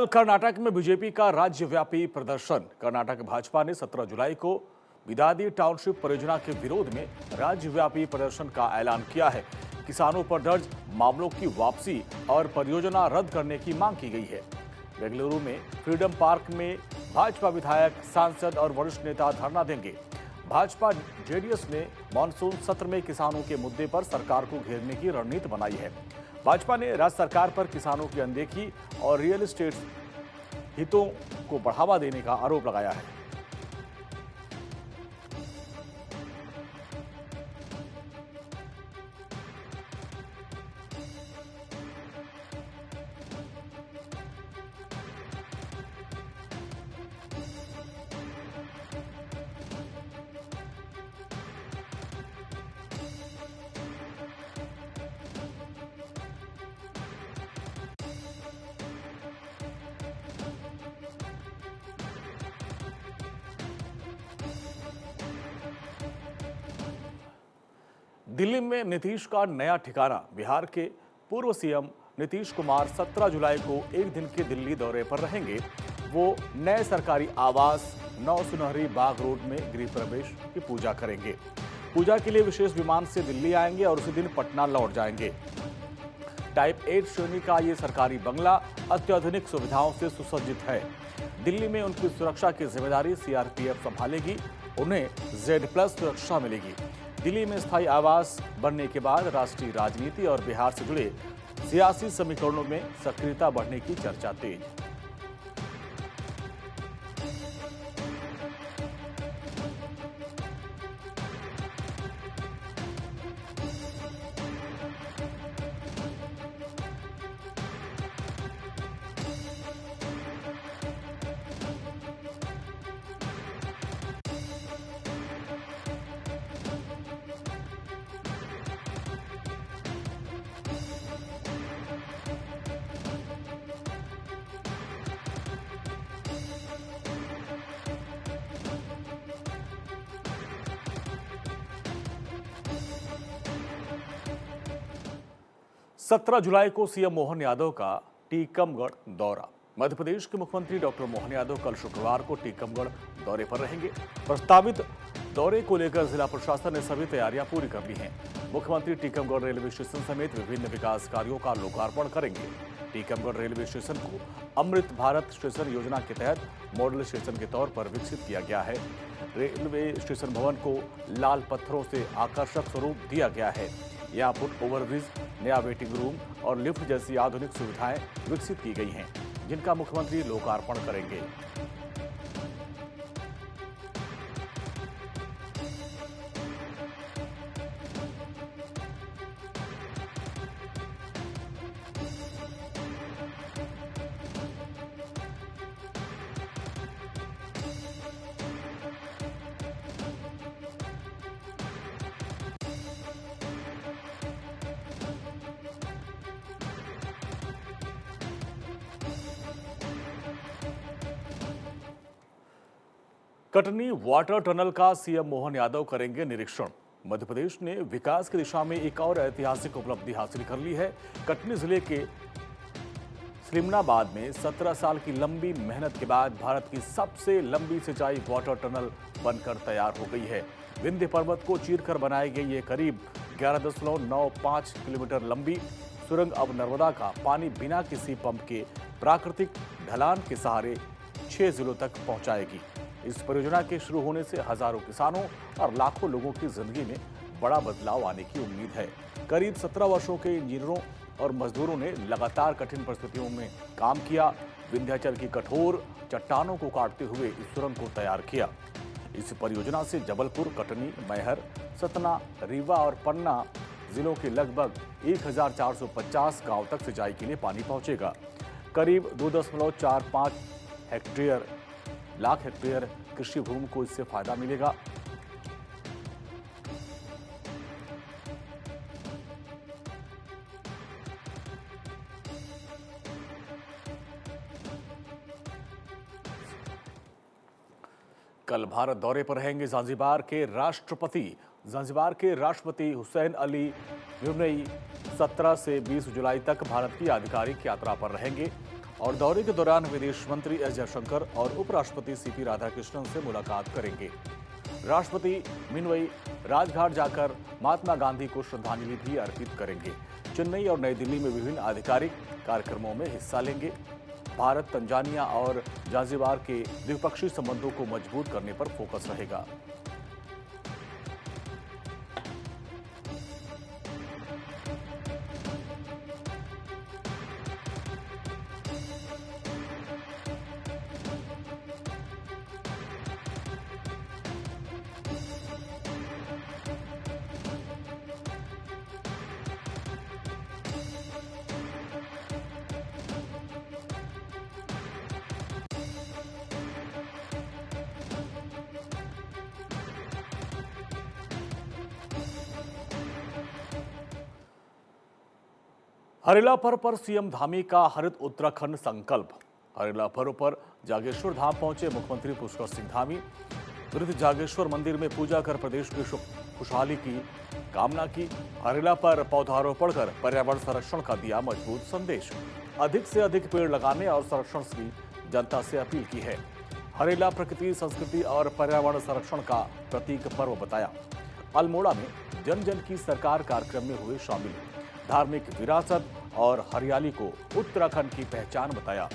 कर्नाटक में बीजेपी का राज्यव्यापी प्रदर्शन। कर्नाटक भाजपा ने 17 जुलाई को बिदादी टाउनशिप परियोजना के विरोध में राज्यव्यापी प्रदर्शन का ऐलान किया है। किसानों पर दर्ज मामलों की वापसी और परियोजना रद्द करने की मांग की गई है। बेंगलुरु में फ्रीडम पार्क में भाजपा विधायक, सांसद और वरिष्ठ नेता धरना देंगे। भाजपा जेडीएस ने मानसून सत्र में किसानों के मुद्दे पर सरकार को घेरने की रणनीति बनाई है। भाजपा ने राज्य सरकार पर किसानों की अनदेखी और रियल एस्टेट हितों को बढ़ावा देने का आरोप लगाया है। दिल्ली में नीतीश का नया ठिकाना। बिहार के पूर्व सीएम नीतीश कुमार 17 जुलाई को एक दिन के दिल्ली दौरे पर रहेंगे। वो नए सरकारी आवास 9 सुनहरी बाग रोड में गृह प्रवेश की पूजा करेंगे। पूजा के लिए विशेष विमान से दिल्ली आएंगे और उसी दिन पटना लौट जाएंगे। टाइप 8 श्रेणी का ये सरकारी बंगला अत्याधुनिक सुविधाओं से सुसज्जित है। दिल्ली में उनकी सुरक्षा की जिम्मेदारी सीआरपीएफ संभालेगी। उन्हें Z+ सुरक्षा मिलेगी। दिल्ली में स्थायी आवास बनने के बाद राष्ट्रीय राजनीति और बिहार से जुड़े सियासी समीकरणों में सक्रियता बढ़ने की चर्चा तेज। 17 जुलाई को सीएम मोहन यादव का टीकमगढ़ दौरा। मध्य प्रदेश के मुख्यमंत्री डॉक्टर मोहन यादव कल शुक्रवार को टीकमगढ़ दौरे पर रहेंगे। प्रस्तावित दौरे को लेकर जिला प्रशासन ने सभी तैयारियां पूरी कर ली हैं। मुख्यमंत्री टीकमगढ़ रेलवे स्टेशन समेत विभिन्न विकास कार्यों का लोकार्पण करेंगे। टीकमगढ़ रेलवे स्टेशन को अमृत भारत स्टेशन योजना के तहत मॉडल स्टेशन के तौर पर विकसित किया गया है। रेलवे स्टेशन भवन को लाल पत्थरों से आकर्षक स्वरूप दिया गया है। यहाँ फुट ओवरब्रिज, नया वेटिंग रूम और लिफ्ट जैसी आधुनिक सुविधाएं विकसित की गई हैं, जिनका मुख्यमंत्री लोकार्पण करेंगे। कटनी वाटर टनल का सीएम मोहन यादव करेंगे निरीक्षण। मध्य प्रदेश ने विकास की दिशा में एक और ऐतिहासिक उपलब्धि हासिल कर ली है। कटनी जिले के सलीमनाबाद में 17 साल की लंबी मेहनत के बाद भारत की सबसे लंबी सिंचाई वाटर टनल बनकर तैयार हो गई है। विंध्य पर्वत को चीरकर बनाई गई ये करीब 11.95 किलोमीटर लंबी सुरंग अब नर्मदा का पानी बिना किसी पंप के प्राकृतिक ढलान के सहारे 6 जिलों तक पहुंचाएगी। इस परियोजना के शुरू होने से हजारों किसानों और लाखों लोगों की जिंदगी में बड़ा बदलाव आने की उम्मीद है। करीब 17 वर्षों के इंजीनियरों और मजदूरों ने लगातार कठिन परिस्थितियों में काम किया। विंध्याचल की कठोर चट्टानों को काटते हुए इस सुरंग को तैयार किया। इस परियोजना से जबलपुर, कटनी, मैहर, सतना, रीवा और पन्ना जिलों के लगभग 1450 गांव तक सिंचाई के लिए पानी पहुंचेगा। करीब 2.45 लाख हेक्टेयर कृषि भूमि को इससे फायदा मिलेगा। कल भारत दौरे पर रहेंगे ज़ांज़िबार के राष्ट्रपति। ज़ांज़िबार के राष्ट्रपति हुसैन अली ब्रुनई 17 से 20 जुलाई तक भारत की आधिकारिक यात्रा पर रहेंगे। और दौरे के दौरान विदेश मंत्री एस जयशंकर और उपराष्ट्रपति सीपी राधाकृष्णन से मुलाकात करेंगे। राष्ट्रपति मिनवई राजघाट जाकर महात्मा गांधी को श्रद्धांजलि भी अर्पित करेंगे। चेन्नई और नई दिल्ली में विभिन्न आधिकारिक कार्यक्रमों में हिस्सा लेंगे। भारत तंजानिया और जांजिबार के द्विपक्षीय संबंधों को मजबूत करने पर फोकस रहेगा। हरेला पर्व पर सीएम धामी का हरित उत्तराखंड संकल्प। हरेला पर्व पर जागेश्वर धाम पहुंचे मुख्यमंत्री पुष्कर सिंह धामी। वृद्ध जागेश्वर मंदिर में पूजा कर प्रदेश की खुशहाली की कामना की। हरेला पर पौधारोपण कर पर्यावरण संरक्षण का दिया मजबूत संदेश। अधिक से अधिक पेड़ लगाने और संरक्षण की जनता से अपील की है। हरेला प्रकृति, संस्कृति और पर्यावरण संरक्षण का प्रतीक पर्व बताया। अल्मोड़ा में जन जन की सरकार कार्यक्रम में हुए शामिल। धार्मिक विरासत और हरियाली को उत्तराखंड की पहचान बताया।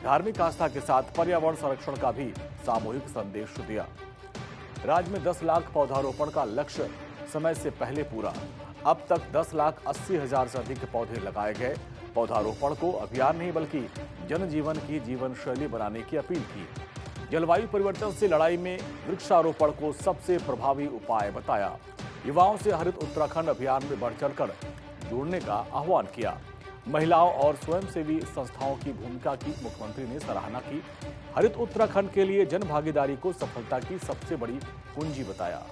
धार्मिक आस्था के साथ पर्यावरण संरक्षण का भी सामूहिक संदेश दिया। राज्य में 10 लाख पौधारोपण का लक्ष्य समय से पहले पूरा। अब तक 10,80,000 से अधिक पौधे लगाए गए। पौधारोपण को अभियान नहीं बल्कि जनजीवन की जीवन शैली बनाने की अपील की। जलवायु परिवर्तन से लड़ाई में वृक्षारोपण को सबसे प्रभावी उपाय बताया। युवाओं से हरित उत्तराखंड अभियान में बढ़ चढ़कर जुड़ने का आह्वान किया। महिलाओं और स्वयंसेवी संस्थाओं की भूमिका की मुख्यमंत्री ने सराहना की। हरित उत्तराखंड के लिए जन भागीदारी को सफलता की सबसे बड़ी कुंजी बताया।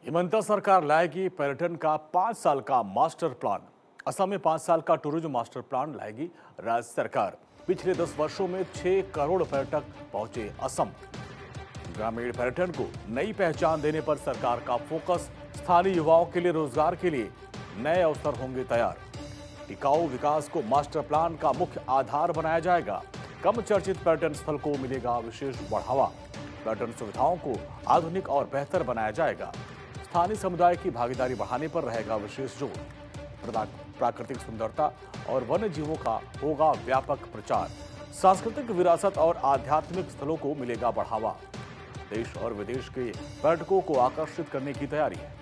हिमंत सरकार लाएगी पर्यटन का 5 साल का मास्टर प्लान। असम में 5 साल का टूरिज्म मास्टर प्लान लाएगी राज्य सरकार। पिछले 10 वर्षों में 6 करोड़ पर्यटक पहुंचे असम। ग्रामीण पर्यटन को नई पहचान देने पर सरकार का फोकस। स्थानीय युवाओं के लिए रोजगार के लिए नए अवसर होंगे तैयार। टिकाऊ विकास को मास्टर प्लान का मुख्य आधार बनाया जाएगा। कम चर्चित पर्यटन स्थल को मिलेगा विशेष बढ़ावा। पर्यटन सुविधाओं को आधुनिक और बेहतर बनाया जाएगा। स्थानीय समुदाय की भागीदारी बढ़ाने पर रहेगा विशेष जोर। प्राकृतिक सुंदरता और वन्य जीवों का होगा व्यापक प्रचार। सांस्कृतिक विरासत और आध्यात्मिक स्थलों को मिलेगा बढ़ावा। देश और विदेश के पर्यटकों को आकर्षित करने की तैयारी है।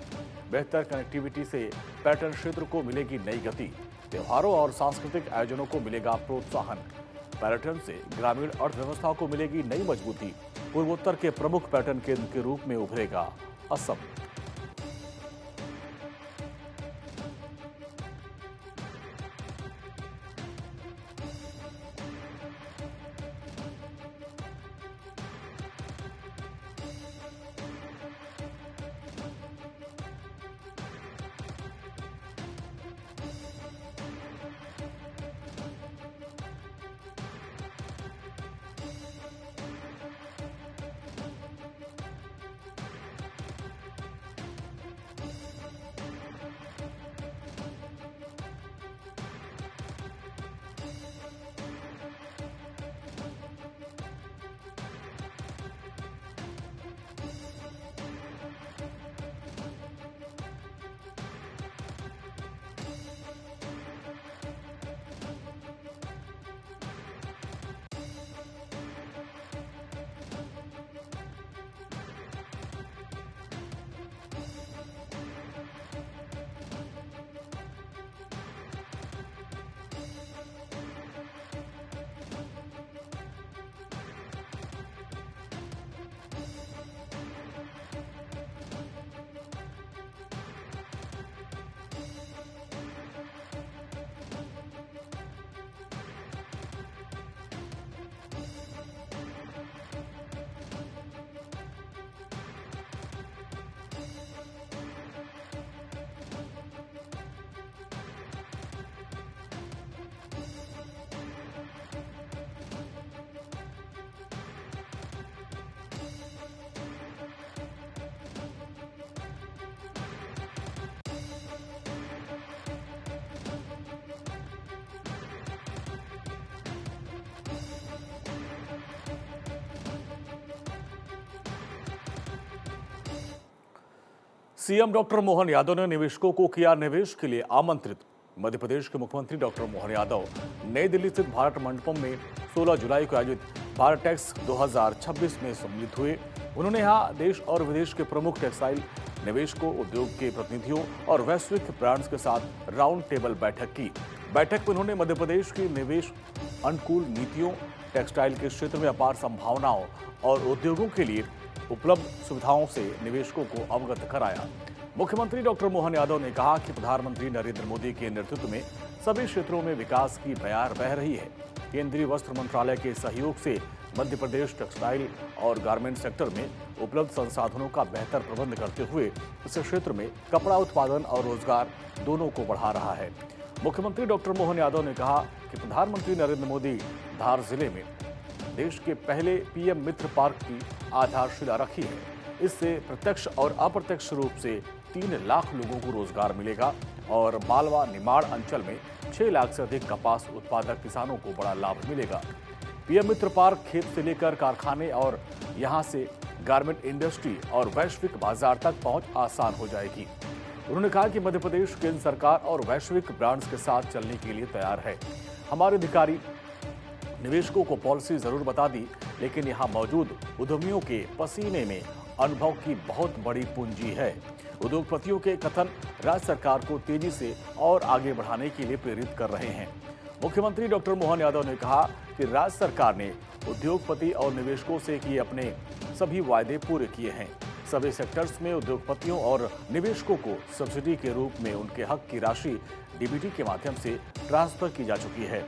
बेहतर कनेक्टिविटी से पर्यटन क्षेत्र को मिलेगी नई गति। त्योहारों और सांस्कृतिक आयोजनों को मिलेगा प्रोत्साहन। पर्यटन से ग्रामीण अर्थव्यवस्था को मिलेगी नई मजबूती। पूर्वोत्तर के प्रमुख पर्यटन केंद्र के रूप में उभरेगा असम। सीएम डॉक्टर मोहन यादव ने निवेशकों को किया निवेश के लिए आमंत्रित। मध्य प्रदेश के मुख्यमंत्री डॉक्टर मोहन यादव नई दिल्ली स्थित भारत मंडपम में 16 जुलाई को आयोजित भारत टैक्स 2026 में सम्मिलित हुए। उन्होंने यहां देश और विदेश के प्रमुख टेक्सटाइल निवेशकों, उद्योग के प्रतिनिधियों और वैश्विक ब्रांड्स के साथ राउंड टेबल बैठक की। बैठक में उन्होंने मध्य प्रदेश की निवेश अनुकूल नीतियों, टेक्सटाइल के क्षेत्र में अपार संभावनाओं और उद्योगों के लिए उपलब्ध सुविधाओं से निवेशकों को अवगत कराया। मुख्यमंत्री डॉक्टर मोहन यादव ने कहा कि प्रधानमंत्री नरेंद्र मोदी के नेतृत्व में सभी क्षेत्रों में विकास की बयार बह रही है। केंद्रीय वस्त्र मंत्रालय के सहयोग से मध्य प्रदेश टेक्सटाइल और गारमेंट सेक्टर में उपलब्ध संसाधनों का बेहतर प्रबंध करते हुए इस क्षेत्र में कपड़ा उत्पादन और रोजगार दोनों को बढ़ा रहा है। मुख्यमंत्री डॉक्टर मोहन यादव ने कहा कि प्रधानमंत्री नरेंद्र मोदी धार जिले में देश के पहले पीएम मित्र पार्क की आधारशिला रखी है। इससे प्रत्यक्ष और अप्रत्यक्ष रूप से 3 लाख लोगों को रोजगार मिलेगा और मालवा निमाड़ अंचल में 6 लाख से अधिक कपास उत्पादक किसानों को बड़ा लाभ मिलेगा। पीएम मित्र पार्क खेत से लेकर कारखाने और यहां से गारमेंट इंडस्ट्री और वैश्विक बाजार तक पहुंच आसान हो जाएगी। उन्होंने कहा कि मध्य प्रदेश केंद्र सरकार और वैश्विक ब्रांड्स के साथ चलने के लिए तैयार है। हमारे अधिकारी निवेशकों को पॉलिसी जरूर बता दी, लेकिन यहाँ मौजूद उद्यमियों के पसीने में अनुभव की बहुत बड़ी पूंजी है। उद्योगपतियों के कथन राज्य सरकार को तेजी से और आगे बढ़ाने के लिए प्रेरित कर रहे हैं। मुख्यमंत्री डॉक्टर मोहन यादव ने कहा कि राज्य सरकार ने उद्योगपति और निवेशकों से किए अपने सभी वायदे पूरे किए हैं। सभी सेक्टर्स में उद्योगपतियों और निवेशकों को सब्सिडी के रूप में उनके हक की राशि डीबीटी के माध्यम से ट्रांसफर की जा चुकी है।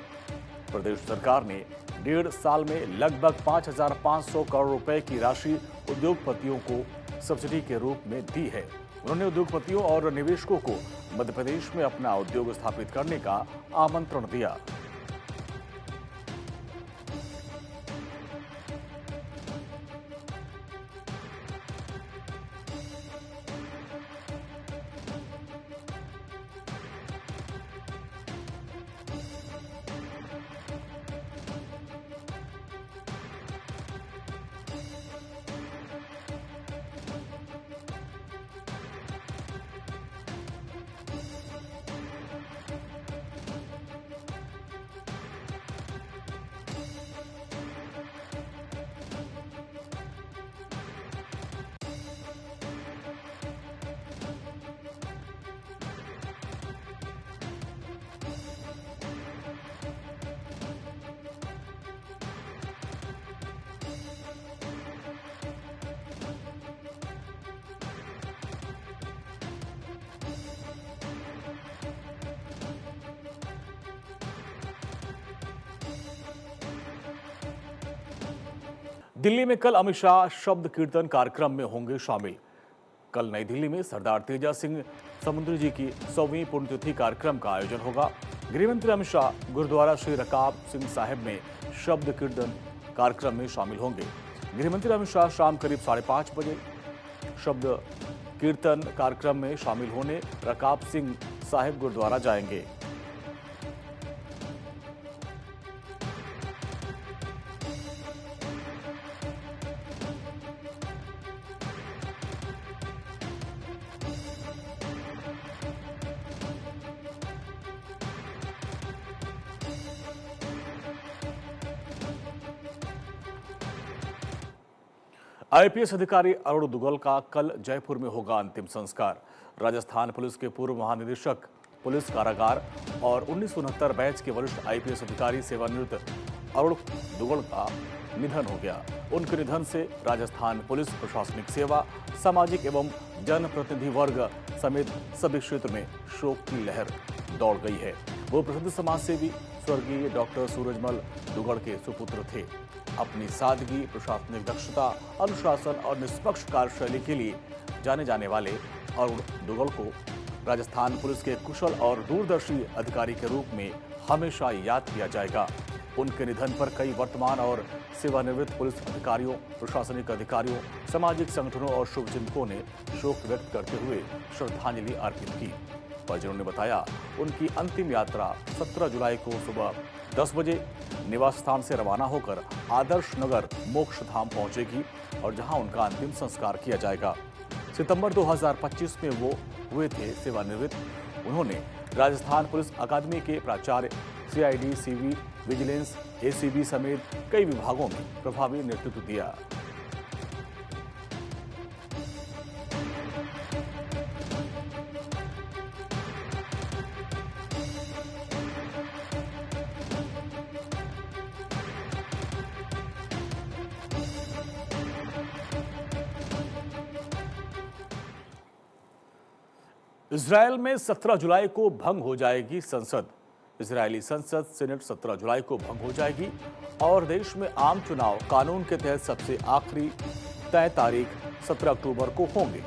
प्रदेश सरकार ने 1.5 साल में लगभग 5,500 करोड़ रुपए की राशि उद्योगपतियों को सब्सिडी के रूप में दी है। उन्होंने उद्योगपतियों और निवेशकों को मध्य प्रदेश में अपना उद्योग स्थापित करने का आमंत्रण दिया। दिल्ली में कल अमित शाह शब्द कीर्तन कार्यक्रम में होंगे शामिल। कल नई दिल्ली में सरदार तेजा सिंह समुद्री जी की 100वीं पुण्यतिथि कार्यक्रम का आयोजन होगा। गृहमंत्री अमित शाह गुरुद्वारा श्री रकाब सिंह साहिब में शब्द कीर्तन कार्यक्रम में शामिल होंगे। गृहमंत्री अमित शाह शाम करीब 5:30 बजे शब्द कीर्तन कार्यक्रम में शामिल होने रकाब सिंह साहिब गुरुद्वारा जाएंगे। आईपीएस अधिकारी अरुण दुग्गल का कल जयपुर में होगा अंतिम संस्कार। राजस्थान पुलिस के पूर्व महानिदेशक पुलिस कारागार और 1969 बैच के वरिष्ठ आईपीएस अधिकारी सेवानिवृत्त अरुण दुग्गल का निधन हो गया। उनके निधन से राजस्थान पुलिस प्रशासनिक सेवा, सामाजिक एवं जनप्रतिनिधि वर्ग समेत सभी क्षेत्र में शोक की लहर दौड़ गई है। वो प्रसिद्ध समाजसेवी स्वर्गीय डॉक्टर सूरजमल दुग्गल के सुपुत्र थे। अपनी सादगी, प्रशासनिक दक्षता, अनुशासन और निष्पक्ष कार्यशैली के लिए जाने जाने वाले अरुण दुग्गल को राजस्थान पुलिस के कुशल और दूरदर्शी अधिकारी के रूप में हमेशा याद किया जाएगा। उनके निधन पर कई वर्तमान और सेवानिवृत्त पुलिस अधिकारियों, प्रशासनिक अधिकारियों, सामाजिक संगठनों और शुभचिंतकों ने शोक व्यक्त करते हुए श्रद्धांजलि अर्पित की। परिजनों ने बताया, उनकी अंतिम यात्रा 17 जुलाई को सुबह 10 बजे निवास स्थान से रवाना होकर आदर्श नगर मोक्ष धाम पहुंचेगी और जहां उनका अंतिम संस्कार किया जाएगा। सितंबर 2025 में वो हुए थे सेवानिवृत्त। उन्होंने राजस्थान पुलिस अकादमी के प्राचार्य, सीआईडी, सीवी, विजिलेंस, एसीबी समेत कई विभागों में प्रभावी नेतृत्व दिया। इजरायल में 17 जुलाई को भंग हो जाएगी संसद। इजरायली संसद सीनेट 17 जुलाई को भंग हो जाएगी और देश में आम चुनाव कानून के तहत सबसे आखिरी तय तारीख 17 अक्टूबर को होंगे।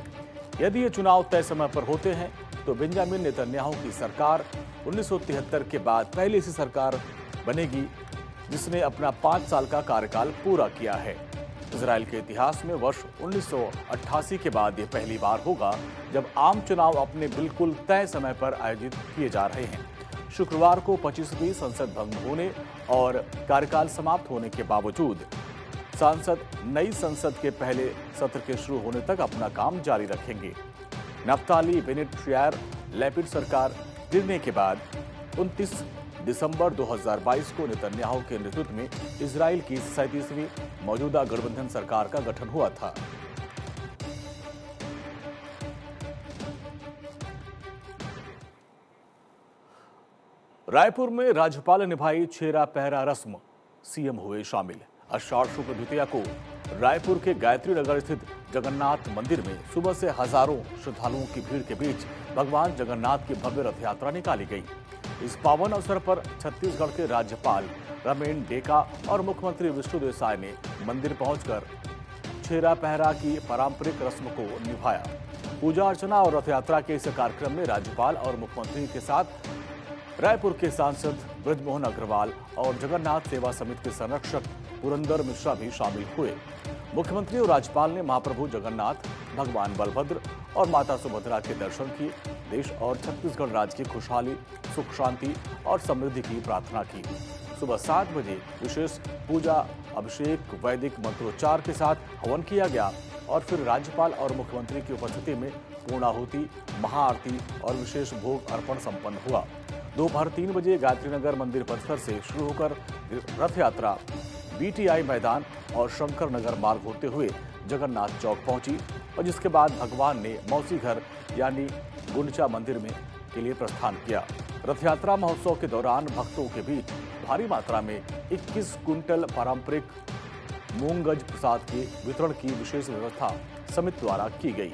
यदि ये चुनाव तय समय पर होते हैं तो बेंजामिन नेतन्याहू की सरकार 1973 के बाद पहली ऐसी सरकार बनेगी जिसने अपना 5 साल का कार्यकाल पूरा किया है। इजरायल के इतिहास में वर्ष 1988 के बाद ये पहली बार होगा जब आम चुनाव अपने बिल्कुल तय समय पर आयोजित किए जा रहे हैं। शुक्रवार को 25वीं संसद भंग होने और कार्यकाल समाप्त होने के बावजूद सांसद नई संसद के पहले सत्र के शुरू होने तक अपना काम जारी रखेंगे। नफ्ताली बेनेट श्यार लैपिड सरकार गिरने के बाद 29 दिसंबर 2022 को नेतन्याहू के नेतृत्व में इजरायल की 37वीं मौजूदा गठबंधन सरकार का गठन हुआ था। रायपुर में राज्यपाल ने निभाई छेरा पहरा रस्म, सीएम हुए शामिल। आषाढ़ शुक्ल द्वितीया को रायपुर के गायत्री नगर स्थित जगन्नाथ मंदिर में सुबह से हजारों श्रद्धालुओं की भीड़ के बीच भगवान जगन्नाथ की भव्य रथ यात्रा निकाली गई। इस पावन अवसर पर छत्तीसगढ़ के राज्यपाल रमेन डेका और मुख्यमंत्री विष्णु देसाई ने मंदिर पहुंचकर छेरा पहरा की पारंपरिक रस्म को निभाया। पूजा अर्चना और रथ यात्रा के इस कार्यक्रम में राज्यपाल और मुख्यमंत्री के साथ रायपुर के सांसद ब्रजमोहन अग्रवाल और जगन्नाथ सेवा समिति के संरक्षक पुरंदर मिश्रा भी शामिल हुए। मुख्यमंत्री और राज्यपाल ने महाप्रभु जगन्नाथ, भगवान बलभद्र और माता सुभद्रा के दर्शन किए। देश और छत्तीसगढ़ राज्य की खुशहाली, सुख शांति और समृद्धि की प्रार्थना की। सुबह 7 बजे विशेष पूजा, अभिषेक, वैदिक मंत्रोच्चार के साथ हवन किया गया और फिर राज्यपाल और मुख्यमंत्री की उपस्थिति में पूर्णाहुति, महाआरती और विशेष भोग अर्पण संपन्न हुआ। दोपहर 3 बजे गायत्रीनगर मंदिर परिसर से शुरू होकर रथ यात्रा बीटीआई मैदान और शंकर नगर मार्ग होते हुए जगन्नाथ चौक पहुंची और जिसके बाद भगवान ने मौसी घर यानी गुंडचा मंदिर में के लिए प्रस्थान किया। रथ यात्रा महोत्सव के दौरान भक्तों के बीच भारी मात्रा में 21 कुंटल पारंपरिक मूंगज प्रसाद के वितरण की विशेष व्यवस्था समिति द्वारा की गई।